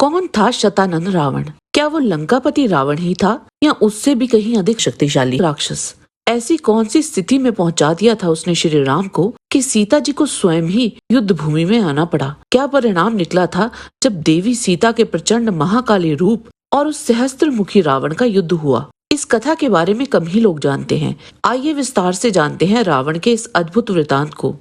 कौन था शतानन रावण? क्या वो लंकापति रावण ही था या उससे भी कहीं अधिक शक्तिशाली राक्षस? ऐसी कौन सी स्थिति में पहुंचा दिया था उसने श्री राम को कि सीता जी को स्वयं ही युद्ध भूमि में आना पड़ा? क्या परिणाम निकला था जब देवी सीता के प्रचंड महाकाली रूप और उस सहस्त्र मुखी रावण का युद्ध हुआ? इस कथा के बारे में कम ही लोग जानते हैं। आइए विस्तार से जानते हैं रावण के इस अद्भुत वृतांत को।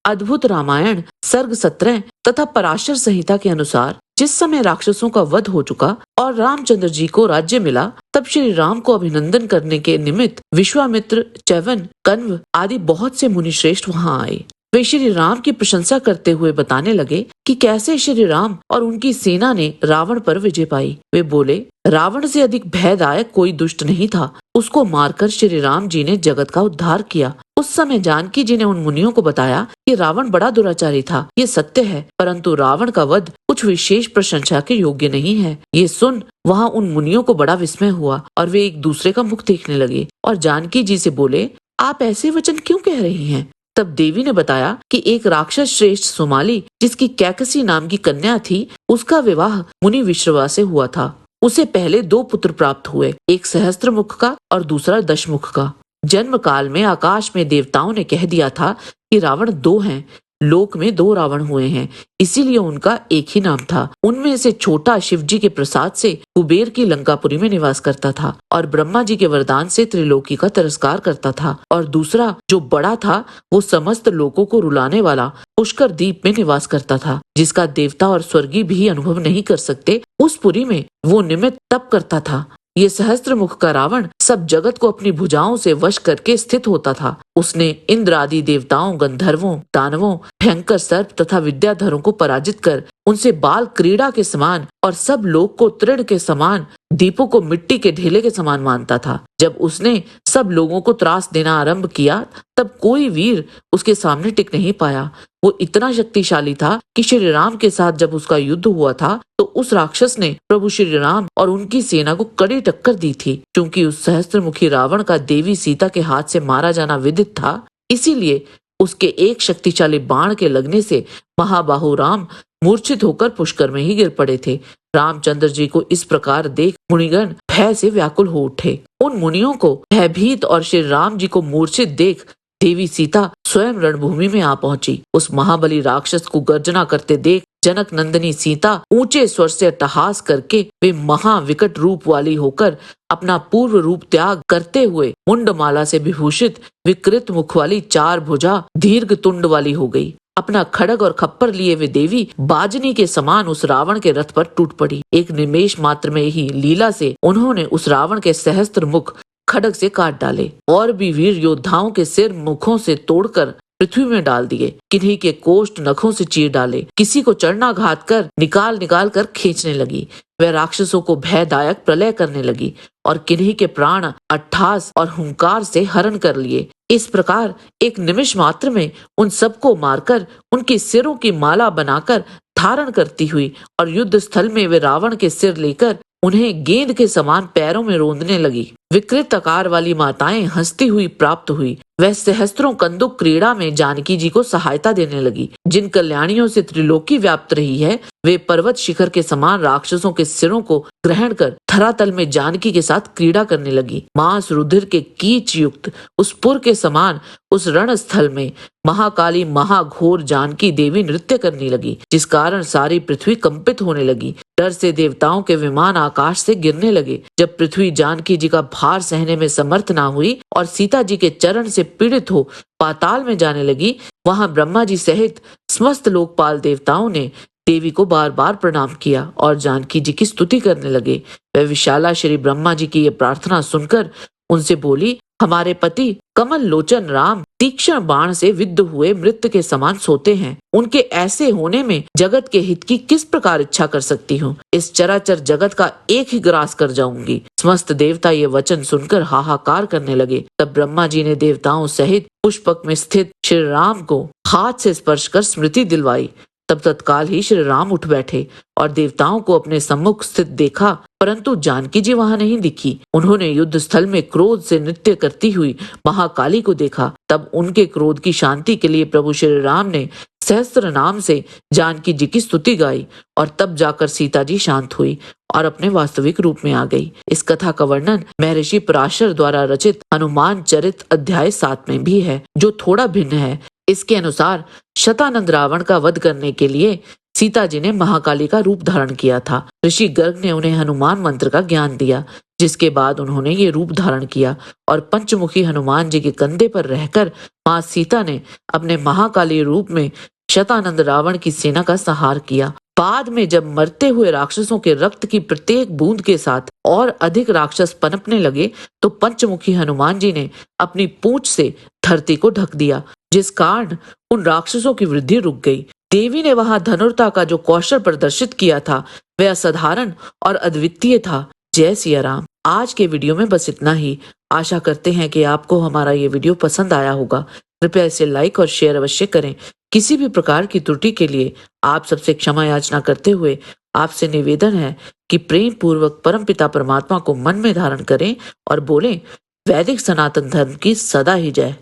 अद्भुत रामायण सर्ग 17 तथा पराशर संहिता के अनुसार जिस समय राक्षसों का वध हो चुका और रामचंद्र जी को राज्य मिला, तब श्री राम को अभिनंदन करने के निमित्त विश्वामित्र, च्यवन, कण्व आदि बहुत से मुनि श्रेष्ठ वहां आए। वे श्री राम की प्रशंसा करते हुए बताने लगे कि कैसे श्री राम और उनकी सेना ने रावण पर विजय पाई। वे बोले, रावण से अधिक भयदायक कोई दुष्ट नहीं था। उसको मारकर श्री राम जी ने जगत का उद्धार किया। उस समय जानकी जी ने उन मुनियों को बताया कि रावण बड़ा दुराचारी था, ये सत्य है, परंतु रावण का वध कुछ विशेष प्रशंसा के योग्य नहीं है। ये सुन वहाँ उन मुनियों को बड़ा विस्मय हुआ और वे एक दूसरे का मुख देखने लगे और जानकी जी से बोले, आप ऐसे वचन क्यों कह रही हैं? तब देवी ने बताया कि एक राक्षस श्रेष्ठ सुमाली, जिसकी कैकसी नाम की कन्या थी, उसका विवाह मुनि विश्रवा से हुआ था। उसे पहले 2 पुत्र प्राप्त हुए, एक सहस्त्र मुख का और दूसरा 10 मुख का। जन्म काल में आकाश में देवताओं ने कह दिया था कि रावण 2 हैं। लोक में 2 रावण हुए हैं, इसीलिए उनका एक ही नाम था। उनमें से छोटा शिव जी के प्रसाद से कुबेर की लंकापुरी में निवास करता था और ब्रह्मा जी के वरदान से त्रिलोकी का तिरस्कार करता था, और दूसरा जो बड़ा था वो समस्त लोकों को रुलाने वाला पुष्कर द्वीप में निवास करता था, जिसका देवता और स्वर्गीय भी अनुभव नहीं कर सकते। उस पुरी में वो निमित्त तप करता था। ये सहस्त्र मुख का रावण सब जगत को अपनी भुजाओं से वश करके स्थित होता था। उसने इंद्र आदि देवताओं, गंधर्वों, दानवों, भयंकर सर्प तथा विद्याधरों को पराजित कर उनसे बाल क्रीड़ा के समान और सब लोग को तृण के समान, दीपों को मिट्टी के ढेले के समान मानता था। जब उसने सब लोगों को त्रास देना आरंभ किया, तब कोई वीर उसके सामने टिक नहीं पाया। वो इतना शक्तिशाली था कि श्री राम के साथ जब उसका युद्ध हुआ था तो उस राक्षस ने प्रभु श्री राम और उनकी सेना को कड़ी टक्कर दी थी। क्योंकि उस सहस्त्रमुखी रावण का देवी सीता के हाथ से मारा जाना विदित था, इसीलिए उसके एक शक्तिशाली बाण के लगने से महाबाहु राम मूर्छित होकर पुष्कर में ही गिर पड़े थे। रामचंद्र जी को इस प्रकार देख मुनिगण भय से व्याकुल हो उठे। उन मुनियों को भयभीत और श्री राम जी को मूर्छित देख देवी सीता स्वयं रणभूमि में आ पहुंची। उस महाबली राक्षस को गर्जना करते देख जनक नंदिनी सीता ऊंचे स्वर से अट्टहास करके वे महाविकट रूप वाली होकर अपना पूर्व रूप त्याग करते हुए मुंडमाला से विभूषित विकृत मुख वाली 4 भुजा दीर्घ तुंड वाली हो गई। अपना खड़ग और खप्पर लिए वे देवी बाजनी के समान उस रावण के रथ पर टूट पड़ी। एक निमेष मात्र में ही लीला से उन्होंने उस रावण के सहस्त्र मुख खड़ग से काट डाले और भी वीर योद्धाओं के सिर मुखों से तोड़कर पृथ्वी में डाल दिए। किन्हीं के कोष्ठ नखों से चीर डाले, किसी को चरणाघात कर निकाल निकाल कर खींचने लगी। वह राक्षसों को भयदायक प्रलय करने लगी और किन्हीं के प्राण अट्ठास और हुंकार से हरण कर लिए। इस प्रकार एक निमिष मात्र में उन सबको मारकर उनके सिरों की माला बनाकर धारण करती हुई और युद्ध स्थल में वे रावण के सिर लेकर उन्हें गेंद के समान पैरों में रोंदने लगी। विकृत आकार वाली माताएं हंसती हुई प्राप्त हुई। वह सहस्त्रों कंदुक क्रीड़ा में जानकी जी को सहायता देने लगी। जिन कल्याणियों से त्रिलोकी व्याप्त रही है, वे पर्वत शिखर के समान राक्षसों के सिरों को ग्रहण कर धरातल में जानकी के साथ क्रीड़ा करने लगी। मांस रुधिर के कीच युक्त उस पुर के समान उस रण स्थल में महाकाली महाघोर जानकी देवी नृत्य करने लगी, जिस कारण सारी पृथ्वी कंपित होने लगी। डर से देवताओं के विमान आकाश से गिरने लगे। जब पृथ्वी जानकी जी का भार सहने में समर्थ ना हुई और सीता जी के चरण से पीड़ित हो पाताल में जाने लगी, वहां ब्रह्मा जी सहित समस्त लोकपाल देवताओं ने देवी को बार बार प्रणाम किया और जानकी जी की स्तुति करने लगे। वह विशाला श्री ब्रह्मा जी की ये प्रार्थना सुनकर उनसे बोली, हमारे पति कमल लोचन राम तीक्ष्ण बाण से विद्ध हुए मृत्यु के समान सोते हैं। उनके ऐसे होने में जगत के हित की किस प्रकार इच्छा कर सकती हूँ। इस चराचर जगत का एक ही ग्रास कर जाऊंगी। समस्त देवता ये वचन सुनकर हाहाकार करने लगे। तब ब्रह्मा जी ने देवताओं सहित पुष्पक में स्थित श्री राम को हाथ से स्पर्श कर स्मृति दिलवाई तब तत्काल ही श्री राम उठ बैठे और देवताओं को अपने सम्मुख स्थित देखा, परंतु जानकी जी वहां नहीं दिखी। उन्होंने युद्ध स्थल में क्रोध से नृत्य करती हुई महाकाली को देखा। तब उनके क्रोध की शांति के लिए प्रभु श्री राम ने सहस्त्र नाम से जानकी जी की स्तुति गाई और तब जाकर सीता जी शांत हुई और अपने वास्तविक रूप में आ गई। इस कथा का वर्णन महर्षि पराशर द्वारा रचित हनुमान चरित अध्याय 7 में भी है, जो थोड़ा भिन्न है। इसके अनुसार शतानंद रावण का वध करने के लिए सीता जी ने महाकाली का रूप धारण किया था। ऋषि गर्ग ने उन्हें हनुमान मंत्र का ज्ञान दिया, जिसके बाद उन्होंने ये रूप धारण किया और पंचमुखी हनुमान जी के कंधे पर रहकर मां सीता ने अपने महाकाली रूप में शतानंद रावण की सेना का संहार किया। बाद में जब मरते हुए राक्षसों के रक्त की प्रत्येक बूंद के साथ और अधिक राक्षस पनपने लगे, तो पंचमुखी हनुमान जी ने अपनी पूंछ से धरती को ढक दिया, जिस कारण उन राक्षसों की वृद्धि रुक गई। देवी ने वहां धनुर्ता का जो कौशल प्रदर्शित किया था, वह असाधारण और अद्वितीय था। जय सिया राम। आज के वीडियो में बस इतना ही। आशा करते हैं कि आपको हमारा ये वीडियो पसंद आया होगा। कृपया इसे लाइक और शेयर अवश्य करें। किसी भी प्रकार की त्रुटि के लिए आप सबसे क्षमा याचना करते हुए आपसे निवेदन है कि प्रेम पूर्वक परमपिता परमात्मा को मन में धारण करें और बोलें, वैदिक सनातन धर्म की सदा ही जय।